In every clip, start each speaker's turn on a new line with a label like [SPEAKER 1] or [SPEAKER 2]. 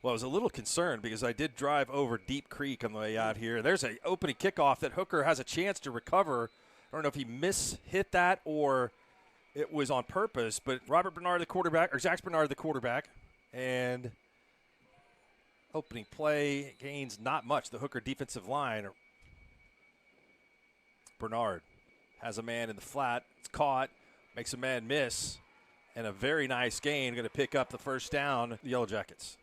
[SPEAKER 1] Well, I was a little concerned because I did drive over Deep Creek on the way out here. There's an opening kickoff that Hooker has a chance to recover. I don't know if he hit that or it was on purpose, but Robert Bernard, the quarterback, or Jax Bernard, the quarterback, and opening play gains not much. The Hooker defensive line. Bernard has a man in the flat. It's caught, makes a man miss, and a very nice gain. Going to pick up the first down, the Yellowjackets.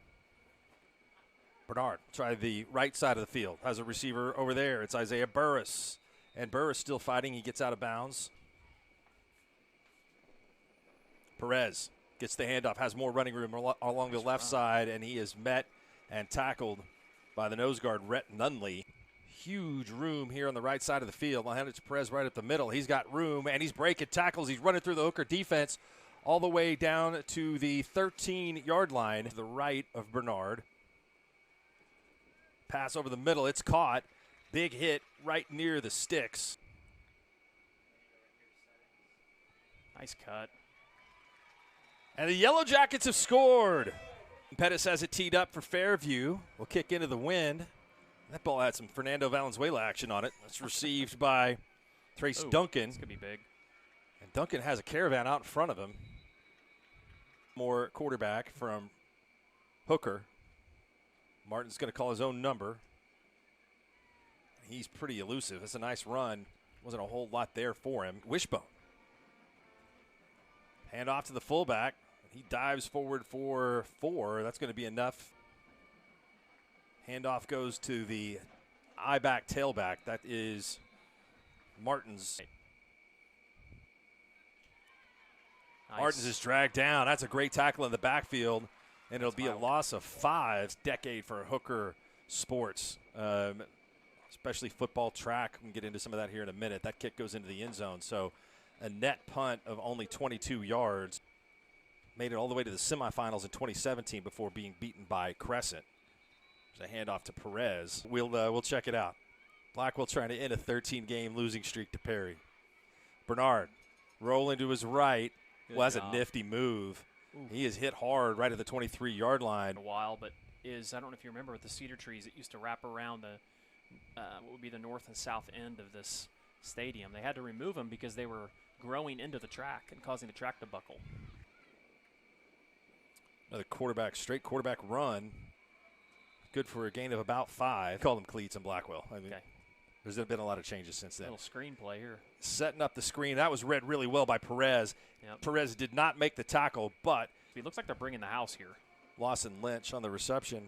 [SPEAKER 1] Bernard try the right side of the field. Has a receiver over there. It's Isaiah Burris. And Burris still fighting. He gets out of bounds. Perez gets the handoff, has more running room along the left side, and he is met and tackled by the nose guard, Rhett Nunley. Huge room here on the right side of the field. I'll hand it to Perez right up the middle. He's got room, and he's breaking tackles. He's running through the Hooker defense all the way down to the 13-yard line to the right of Bernard. Pass over the middle. It's caught. Big hit right near the sticks.
[SPEAKER 2] Nice cut.
[SPEAKER 1] And the Yellowjackets have scored. Pettis has it teed up for Fairview. Will kick into the wind. That ball had some Fernando Valenzuela action on it. It's received by Trace Duncan.
[SPEAKER 2] This could be big.
[SPEAKER 1] And Duncan has a caravan out in front of him. More quarterback from Hooker. Martin's going to call his own number. He's pretty elusive. It's a nice run. Wasn't a whole lot there for him. Wishbone. Hand off to the fullback. He dives forward for 4. That's going to be enough. Handoff goes to the I-back tailback. That is Martins.
[SPEAKER 2] Nice.
[SPEAKER 1] Martins is dragged down. That's a great tackle in the backfield, and it'll be a loss of 5. Decade for Hooker sports, especially football, track. We can get into some of that here in a minute. That kick goes into the end zone. So a net punt of only 22 yards. Made it all the way to the semifinals in 2017 before being beaten by Crescent. There's a handoff to Perez. We'll check it out. Blackwell trying to end a 13-game losing streak to Perry. Bernard rolling to his right.
[SPEAKER 2] Good
[SPEAKER 1] Well, that's
[SPEAKER 2] job.
[SPEAKER 1] a nifty move.
[SPEAKER 2] Ooh.
[SPEAKER 1] He is hit hard right at the 23-yard line.
[SPEAKER 2] A while, but I don't know if you remember with the cedar trees, it used to wrap around the what would be the north and south end of this stadium. They had to remove them because they were growing into the track and causing the track to buckle.
[SPEAKER 1] Another straight quarterback run. Good for a gain of about 5. Call them cleats in Blackwell. I mean,
[SPEAKER 2] Okay.
[SPEAKER 1] There's been a lot of changes since then.
[SPEAKER 2] Little screenplay here.
[SPEAKER 1] Setting up the screen. That was read really well by Perez.
[SPEAKER 2] Yep.
[SPEAKER 1] Perez did not make the tackle, but
[SPEAKER 2] It looks like they're bringing the house here.
[SPEAKER 1] Lawson Lynch on the reception.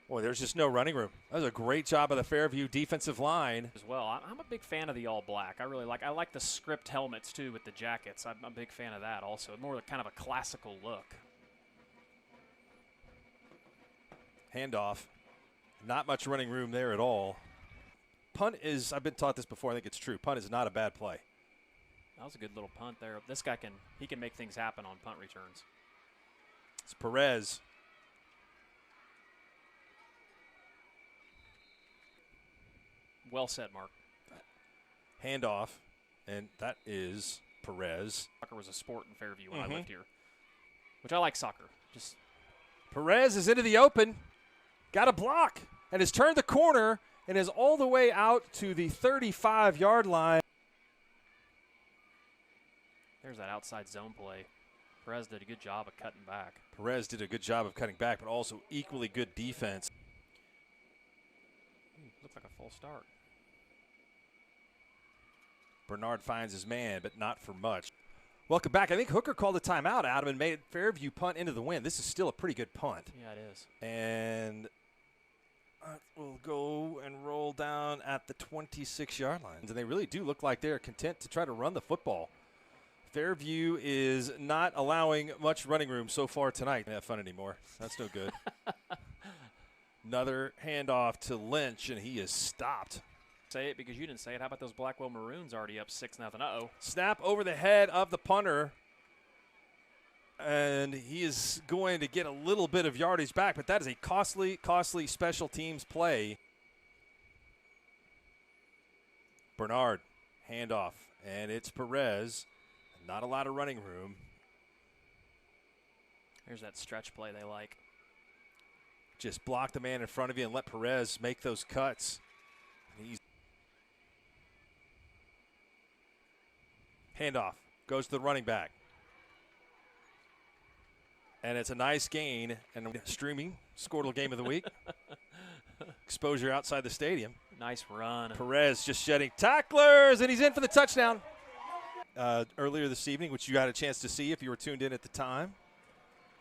[SPEAKER 1] Boy, there's just no running room. That was a great job of the Fairview defensive line.
[SPEAKER 2] As well, I'm a big fan of the all black. I like the script helmets too with the jackets. I'm a big fan of that also. More kind of a classical look.
[SPEAKER 1] Handoff. Not much running room there at all. Punt is, I've been taught this before, I think it's true. Punt is not a bad play.
[SPEAKER 2] That was a good little punt there. This guy can make things happen on punt returns.
[SPEAKER 1] It's Perez.
[SPEAKER 2] Well said, Mark.
[SPEAKER 1] Handoff, and that is Perez.
[SPEAKER 2] Soccer was a sport in Fairview when I lived here, which I like soccer. Just
[SPEAKER 1] Perez is into the open, got a block, and has turned the corner and is all the way out to the 35-yard line.
[SPEAKER 2] there's that outside zone play. Perez did a good job of cutting back.
[SPEAKER 1] Perez did a good job of cutting back, but also equally good defense.
[SPEAKER 2] Looks like a full start.
[SPEAKER 1] Bernard finds his man, but not for much. Welcome back. I think Hooker called a timeout, Adam, and made Fairview punt into the wind. This is still a pretty good punt.
[SPEAKER 2] Yeah, it is.
[SPEAKER 1] And we'll go and roll down at the 26-yard line. And they really do look like they're content to try to run the football. Fairview is not allowing much running room so far tonight. They don't have fun anymore. That's no good. Another handoff to Lynch, and he is stopped.
[SPEAKER 2] Say it because you didn't say it. How about those Blackwell Maroons already up 6-0? Uh-oh.
[SPEAKER 1] Snap over the head of the punter. And he is going to get a little bit of yardage back, but that is a costly special teams play. Bernard, handoff, and it's Perez. Not a lot of running room.
[SPEAKER 2] Here's that stretch play they like.
[SPEAKER 1] just block the man in front of you and let Perez make those cuts. Handoff goes to the running back. And it's a nice gain. And streaming Skordle Game of the Week. Exposure outside the stadium.
[SPEAKER 2] Nice run.
[SPEAKER 1] Perez just shedding tacklers, and he's in for the touchdown. Earlier this evening, which you had a chance to see if you were tuned in at the time,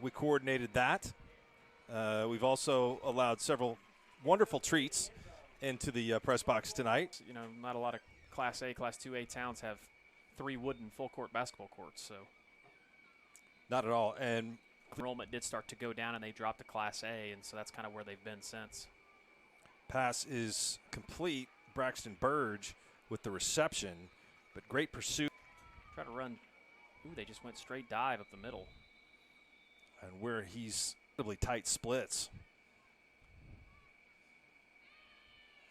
[SPEAKER 1] we coordinated that. We've also allowed several wonderful treats into the press box tonight.
[SPEAKER 2] You know, not a lot of Class A, Class 2A towns have 3 wooden full-court basketball courts, so.
[SPEAKER 1] Not at all. And
[SPEAKER 2] enrollment did start to go down, and they dropped to Class A, and so that's kind of where they've been since.
[SPEAKER 1] Pass is complete. Braxton Burge with the reception, but great pursuit.
[SPEAKER 2] Try to run. Ooh, they just went straight dive up the middle.
[SPEAKER 1] And where he's really tight splits.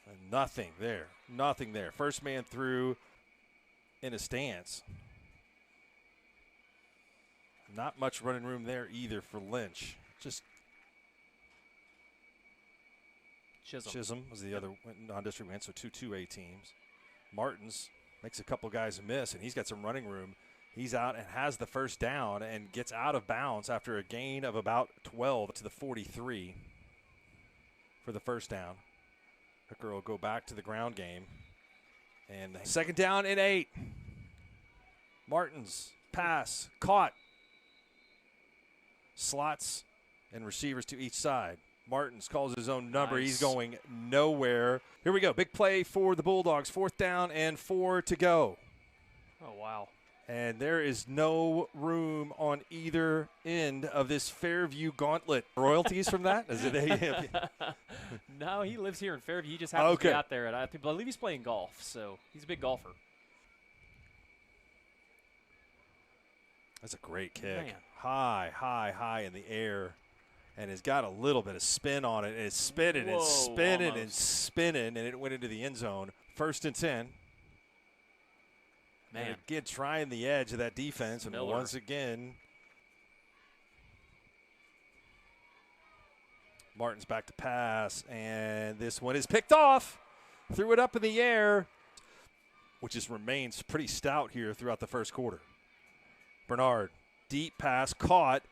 [SPEAKER 1] And nothing there. Nothing there. First man through in a stance. Not much running room there either for Lynch. Just Chisholm was the other non-district win, so 2 2A teams. Martins makes a couple guys miss, and he's got some running room. He's out and has the first down and gets out of bounds after a gain of about 12 to the 43 for the first down. Hooker will go back to the ground game. And second down and 8. Martins, pass, caught. Slots and receivers to each side. Martins calls his own number.
[SPEAKER 2] Nice.
[SPEAKER 1] He's going nowhere. Here we go. Big play for the Bulldogs. 4th down and 4 to go.
[SPEAKER 2] Oh, wow.
[SPEAKER 1] And there is no room on either end of this Fairview gauntlet. Royalties from that?
[SPEAKER 2] No, he lives here in Fairview. He just happens to be out there. And I believe he's playing golf, so he's a big golfer.
[SPEAKER 1] That's a great kick.
[SPEAKER 2] Man.
[SPEAKER 1] High, high, high in the air. And it's got a little bit of spin on it. And it's spinning and spinning and spinning, and it went into the end zone. 1st and 10.
[SPEAKER 2] Man.
[SPEAKER 1] And again, trying the edge of that defense. And
[SPEAKER 2] Miller.
[SPEAKER 1] once again, Martin's back to pass. And this one is picked off. Threw it up in the air, which just remains pretty stout here throughout the first quarter. Bernard, deep pass, caught.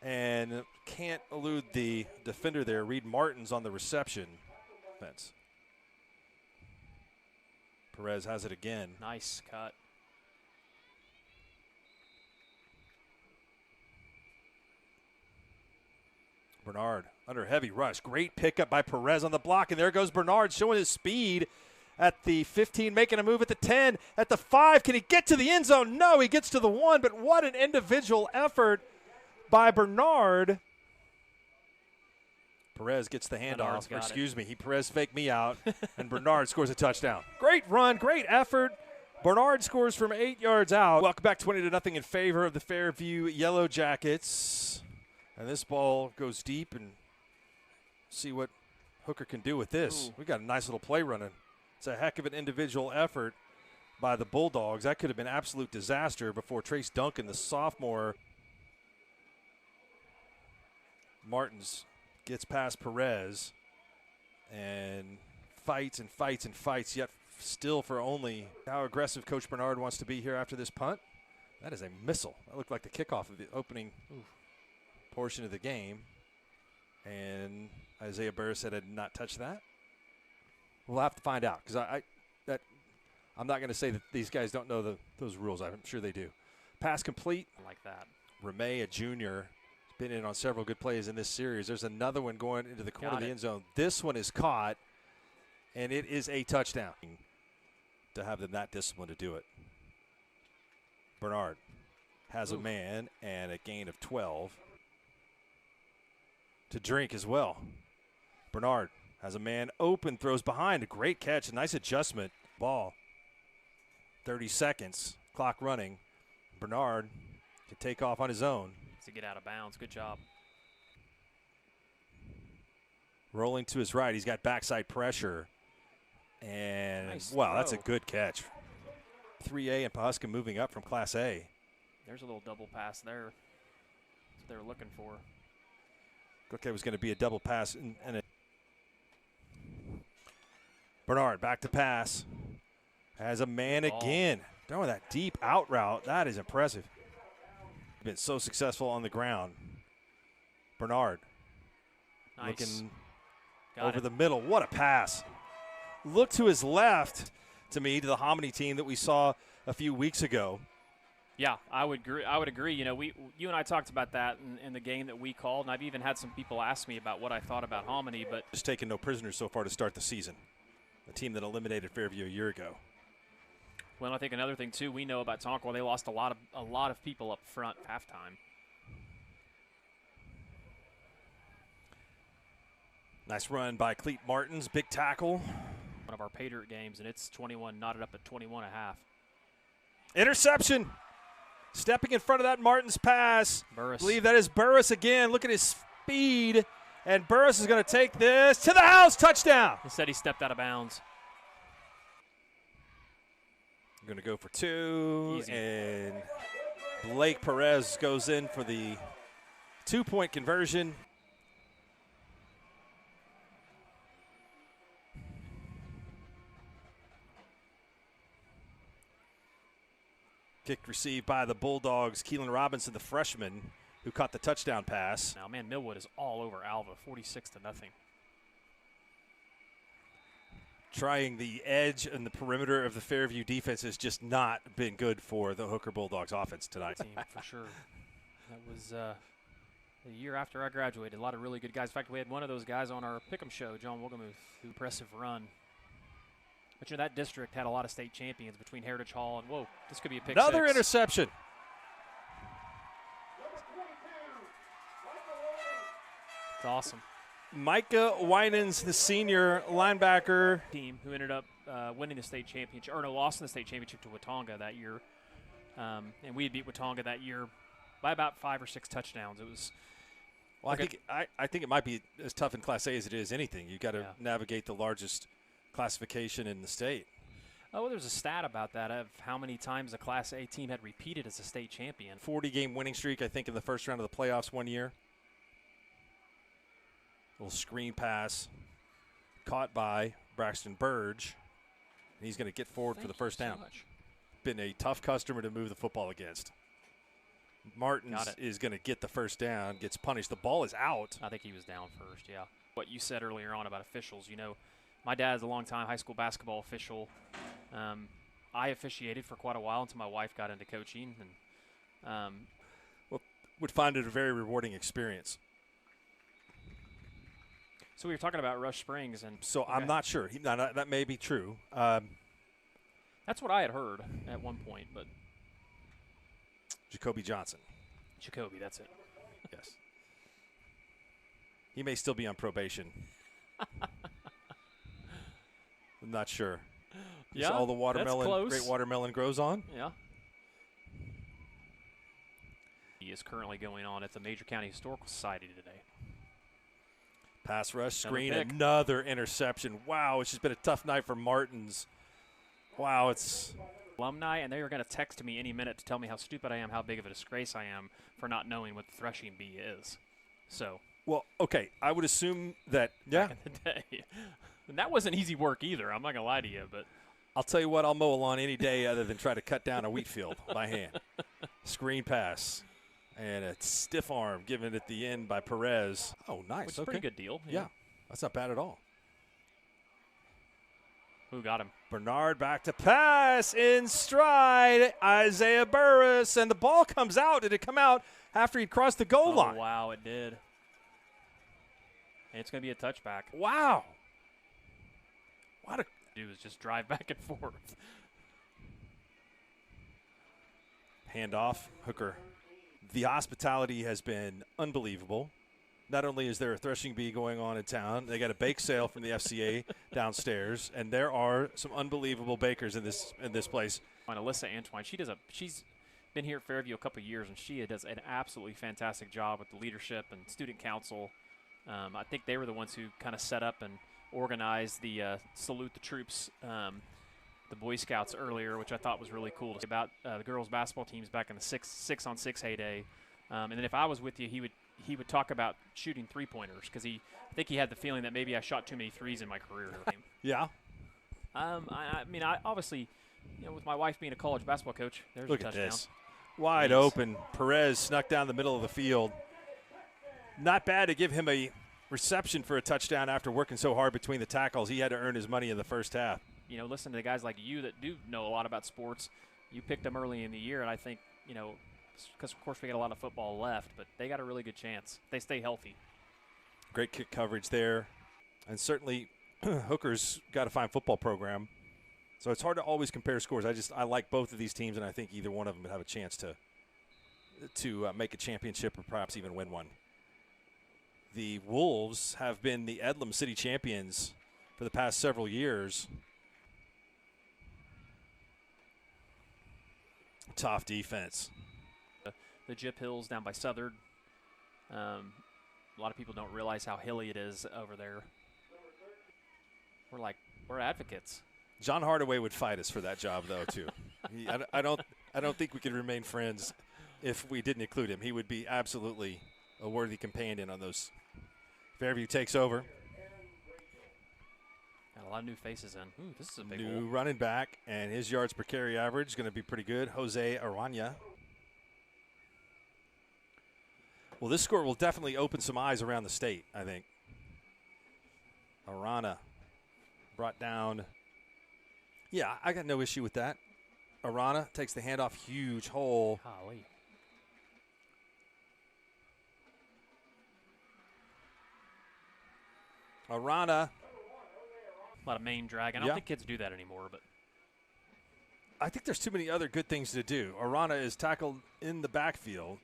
[SPEAKER 1] And can't elude the defender there. Reed Martins on the reception. Fence. Perez has it again.
[SPEAKER 2] Nice cut.
[SPEAKER 1] Bernard under heavy rush. Great pickup by Perez on the block. And there goes Bernard showing his speed at the 15, making a move at the 10, at the 5. Can he get to the end zone? No, he gets to the 1, but what an individual effort by Bernard. Perez gets the handoff. Perez faked me out, and Bernard scores a touchdown. Great run, great effort. Bernard scores from 8 yards out. Welcome back 20-0 in favor of the Fairview Yellowjackets. And this ball goes deep, and see what Hooker can do with this.
[SPEAKER 2] Ooh.
[SPEAKER 1] We got a nice little play running. It's a heck of an individual effort by the Bulldogs. That could have been absolute disaster before Trace Duncan, the sophomore. Martins gets past Perez and fights and fights and fights, yet still for only how aggressive Coach Bernard wants to be here after this punt. That is a missile. That looked like the kickoff of the opening portion of the game. And Isaiah Burr said I did not touch that. We'll have to find out, because I'm not going to say that these guys don't know those rules. I'm sure they do. Pass complete.
[SPEAKER 2] I like that.
[SPEAKER 1] Ramey, a junior, been in on several good plays in this series. There's another one going into the corner of the end zone. This one is caught, and it is a touchdown. To have them that disciplined to do it. Bernard has a man and a gain of 12. To Drink as well. Bernard has a man open, throws behind. A great catch, a nice adjustment. Ball. 30 seconds, clock running. Bernard can take off on his own.
[SPEAKER 2] To get out of bounds. Good job.
[SPEAKER 1] Rolling to his right. He's got backside pressure. And,
[SPEAKER 2] nice
[SPEAKER 1] wow,
[SPEAKER 2] throw.
[SPEAKER 1] That's a good catch. 3A and Pahuska moving up from Class A.
[SPEAKER 2] There's a little double pass there. That's what they were looking for.
[SPEAKER 1] Okay, it was going to be a double pass. Bernard back to pass. Has a man again. Throwing that deep out route. That is impressive. Been so successful on the ground. Bernard.
[SPEAKER 2] Nice.
[SPEAKER 1] Looking
[SPEAKER 2] Got
[SPEAKER 1] over
[SPEAKER 2] it.
[SPEAKER 1] the middle. What a pass. Look to his left, to me, to the Hominy team that we saw a few weeks ago.
[SPEAKER 2] Yeah, I would agree. You know, you and I talked about that in the game that we called, and I've even had some people ask me about what I thought about Hominy, but
[SPEAKER 1] Just taken no prisoners so far to start the season. A team that eliminated Fairview a year ago.
[SPEAKER 2] well, I think another thing too we know about Tonkwell, they lost a lot of people up front at halftime.
[SPEAKER 1] Nice run by Cleet Martins, big tackle.
[SPEAKER 2] One of our pay dirt games, and it's 21, knotted up at 21 and a half.
[SPEAKER 1] Interception. Stepping in front of that Martins pass.
[SPEAKER 2] Burris.
[SPEAKER 1] I believe that is Burris again. Look at his speed. And Burris is going to take this to the house. Touchdown.
[SPEAKER 2] Instead, he stepped out of bounds.
[SPEAKER 1] I'm going to go for 2.
[SPEAKER 2] Easy.
[SPEAKER 1] And Blake Perez goes in for the 2-point conversion. Kick received by the Bulldogs. Keelan Robinson, the freshman, who caught the touchdown pass.
[SPEAKER 2] Now, man, Millwood is all over Alva, 46-0.
[SPEAKER 1] Trying the edge and the perimeter of the Fairview defense has just not been good for the Hooker Bulldogs offense tonight.
[SPEAKER 2] Team for sure. That was a year after I graduated. A lot of really good guys. In fact, we had one of those guys on our Pick'em show, John Wogamuth, who impressive run. But you know, that district had a lot of state champions between Heritage Hall and, whoa, this could be a pick
[SPEAKER 1] Another
[SPEAKER 2] six.
[SPEAKER 1] interception.
[SPEAKER 2] It's awesome.
[SPEAKER 1] Micah Winans, the senior linebacker.
[SPEAKER 2] Team who ended up winning the state championship, or no, lost in the state championship to Watonga that year. And we had beat Watonga that year by about 5 or 6 touchdowns. It was.
[SPEAKER 1] Well,
[SPEAKER 2] okay.
[SPEAKER 1] I think it might be as tough in Class A as it is anything. You've got to navigate the largest classification in the state.
[SPEAKER 2] Oh, there's a stat about that of how many times a Class A team had repeated as a state champion.
[SPEAKER 1] 40-game winning streak, I think, in the first round of the playoffs one year. Little screen pass caught by Braxton Burge. And he's going to get forward for the first down.
[SPEAKER 2] So much.
[SPEAKER 1] Been a tough customer to move the football against. Martins is going to get the first down, gets punished. The ball is out.
[SPEAKER 2] I think he was down first, yeah. What you said earlier on about officials, you know, my dad's a longtime high school basketball official. I officiated for quite a while until my wife got into coaching. And
[SPEAKER 1] would find it a very rewarding experience.
[SPEAKER 2] so we were talking about Rush Springs. And
[SPEAKER 1] So I'm not sure. That may be true.
[SPEAKER 2] that's what I had heard at one point, but
[SPEAKER 1] Jacoby Johnson.
[SPEAKER 2] Jacoby, that's it.
[SPEAKER 1] Yes. He may still be on probation. I'm not sure. Is all the watermelon,
[SPEAKER 2] that's close.
[SPEAKER 1] great watermelon grows on?
[SPEAKER 2] Yeah. He is currently going on at the Major County Historical Society today.
[SPEAKER 1] Pass rush, screen,
[SPEAKER 2] pick.
[SPEAKER 1] another interception. Wow, it's just been a tough night for Martins. Wow, it's
[SPEAKER 2] Alumni, and they are going to text me any minute to tell me how stupid I am, how big of a disgrace I am for not knowing what the threshing bee is. So.
[SPEAKER 1] well, okay. I would assume that
[SPEAKER 2] Back in the day. And that wasn't easy work either. I'm not going to lie to you, but
[SPEAKER 1] I'll tell you what, I'll mow a lawn any day other than try to cut down a wheat field by hand. Screen pass. And a stiff arm given at the end by Perez. Oh, nice.
[SPEAKER 2] which is a pretty good deal.
[SPEAKER 1] Yeah, that's not bad at all.
[SPEAKER 2] Who got him?
[SPEAKER 1] Bernard back to pass in stride. Isaiah Burris, and the ball comes out. Did it come out after he'd crossed the goal line?
[SPEAKER 2] Wow, it did. And it's going to be a touchback.
[SPEAKER 1] Wow. What a
[SPEAKER 2] Do is just drive back and forth.
[SPEAKER 1] handoff. Hooker. The hospitality has been unbelievable. Not only is there a threshing bee going on in town, they got a bake sale from the FCA downstairs, and there are some unbelievable bakers in this place.
[SPEAKER 2] On Alyssa Antwine, she's been here at Fairview a couple of years, and she does an absolutely fantastic job with the leadership and student council. I think they were the ones who kind of set up and organized the Salute the Troops, the Boy Scouts earlier, which I thought was really cool. About the girls' basketball teams back in the 6-on-6 heyday. And then if I was with you, he would talk about shooting three-pointers because I think he had the feeling that maybe I shot too many threes in my career.
[SPEAKER 1] Yeah.
[SPEAKER 2] I mean, I obviously, with my wife being a college basketball coach, there's
[SPEAKER 1] Look
[SPEAKER 2] a
[SPEAKER 1] at
[SPEAKER 2] touchdown.
[SPEAKER 1] this. Wide open. Perez snuck down the middle of the field. Not bad to give him a reception for a touchdown after working so hard between the tackles. He had to earn his money in the first half.
[SPEAKER 2] Listen to the guys like you that do know a lot about sports. You picked them early in the year, and I think, because, of course, we got a lot of football left, but they got a really good chance. They stay healthy.
[SPEAKER 1] Great kick coverage there. And certainly Hooker's got a fine football program. So it's hard to always compare scores. I like both of these teams, and I think either one of them would have a chance to make a championship or perhaps even win one. The Wolves have been the Edlam City champions for the past several years. Tough defense.
[SPEAKER 2] The Gyp Hills down by Southern. A lot of people don't realize how hilly it is over there. We're advocates.
[SPEAKER 1] John Hardaway would fight us for that job, though, too. I don't think we could remain friends if we didn't include him. He would be absolutely a worthy companion on those. Fairview takes over.
[SPEAKER 2] Got a lot of new faces in. Ooh, this is a big
[SPEAKER 1] New running back, and his yards per carry average is going to be pretty good. Jose Arana. Well, this score will definitely open some eyes around the state, I think. Arana brought down. Yeah, I got no issue with that. Arana takes the handoff, huge hole.
[SPEAKER 2] Golly.
[SPEAKER 1] Arana.
[SPEAKER 2] A lot of main drag. I don't think kids do that anymore, but
[SPEAKER 1] I think there's too many other good things to do. Arana is tackled in the backfield.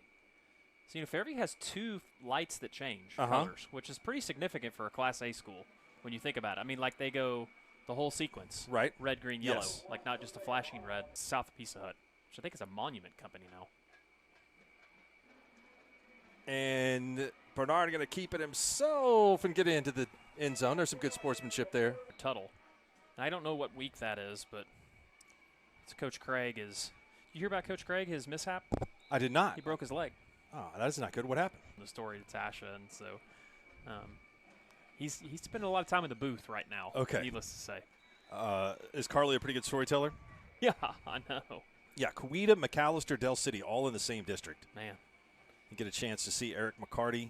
[SPEAKER 2] So, Fairview has two lights that change colors, which is pretty significant for a Class A school when you think about it. I mean, like they go the whole sequence.
[SPEAKER 1] Right.
[SPEAKER 2] Red, green, yellow.
[SPEAKER 1] Yes.
[SPEAKER 2] Like not just a flashing red. South of Pizza Hut, which I think is a monument company now.
[SPEAKER 1] And Bernard going to keep it himself and get into the end zone. There's some good sportsmanship there.
[SPEAKER 2] Tuttle. I don't know what week that is, but it's Coach Craig is. You hear about Coach Craig, his mishap?
[SPEAKER 1] I did not.
[SPEAKER 2] He broke his leg.
[SPEAKER 1] Oh, that's not good. What happened?
[SPEAKER 2] The story to Tasha, and so he's spending a lot of time in the booth right now.
[SPEAKER 1] Okay.
[SPEAKER 2] Needless to say.
[SPEAKER 1] Is Carly a pretty good storyteller?
[SPEAKER 2] Yeah, I know.
[SPEAKER 1] Yeah, Coweta, McAllister, Del City, all in the same district.
[SPEAKER 2] Man.
[SPEAKER 1] You get a chance to see Eric McCarty,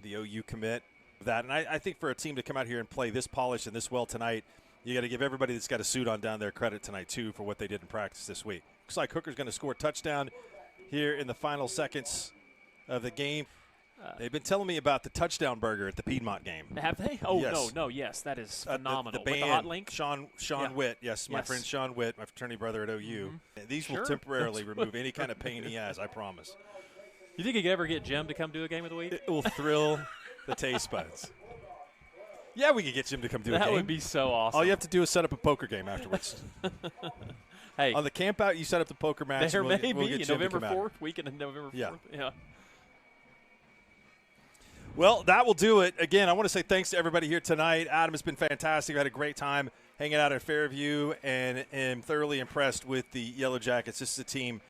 [SPEAKER 1] the OU commit. That, and I think for a team to come out here and play this polished and this well tonight, you got to give everybody that's got a suit on down there credit tonight, too, for what they did in practice this week. Looks like Hooker's going to score a touchdown here in the final seconds of the game. They've been telling me about the touchdown burger at the Piedmont game.
[SPEAKER 2] Have they? Oh,
[SPEAKER 1] yes.
[SPEAKER 2] no, yes, that is phenomenal.
[SPEAKER 1] The band,
[SPEAKER 2] with the hot link?
[SPEAKER 1] Sean Witt, yes, my friend Sean Witt, my fraternity brother at OU. Mm-hmm. These will temporarily remove any kind of pain he has, I promise.
[SPEAKER 2] You think he could ever get Jim to come do a game of the week?
[SPEAKER 1] It will thrill the taste buds. Yeah, we could get Jim to come do a game.
[SPEAKER 2] That would be so awesome.
[SPEAKER 1] All you have to do is set up a poker game afterwards.
[SPEAKER 2] Hey,
[SPEAKER 1] on the camp out, you set up the poker match.
[SPEAKER 2] There
[SPEAKER 1] we'll
[SPEAKER 2] may be
[SPEAKER 1] get Jim
[SPEAKER 2] November 4th, weekend of November 4th. Yeah.
[SPEAKER 1] Well, that will do it. Again, I want to say thanks to everybody here tonight. Adam has been fantastic. I had a great time hanging out at Fairview and am thoroughly impressed with the Yellowjackets. This is a team